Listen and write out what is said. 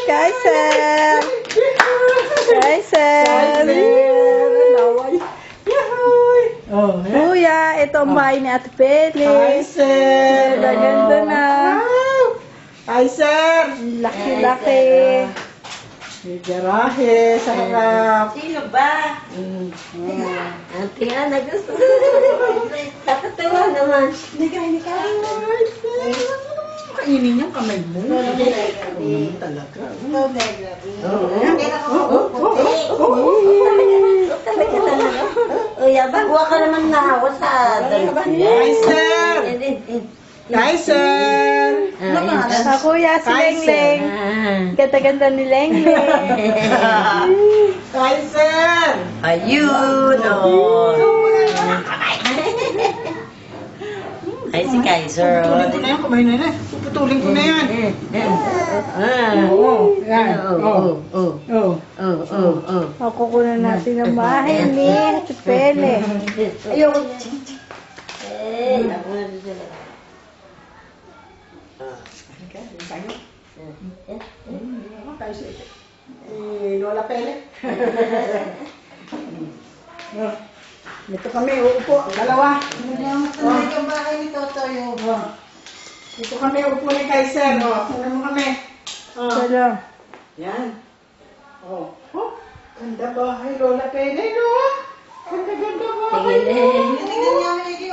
Kaiser! Kaiser! Oh, Kuya, ito ang bahay ni Ate Felix. Kaiser! Ganda na. Kaiser! Laki-laki. May garahe sa harap. Sino ba? Auntie Ana, gusto. Nakatawa naman. Kainin niya kamay mo. Talaga. Talaga talaga. O, yabang, huwag ka naman nahawa sa dalawa. Kaiser! Kaiser! Sa kuya, si Lengleng. Ganda-ganda ni Lengleng. Kaiser! Ayun, oh. Ay, si Kaiser. Puputulin ko na yan, kamay na yan. Puputulin ko na yan. Oo. Yan. Oo. Makukunan natin ang bahay ni Ate Felix. Ayoko. Eh, ako na dito lang. Lola Pele. Dito kami, uupo. Dalawa. Ang bahay ni Totoyo. Dito kami, uupo ni Kaiser. Ano mo kami? Hello. Yan. Ganda bahay, Lola Pele, no? Ganda bahay. Tingin eh. Tingnan niya, Miggy.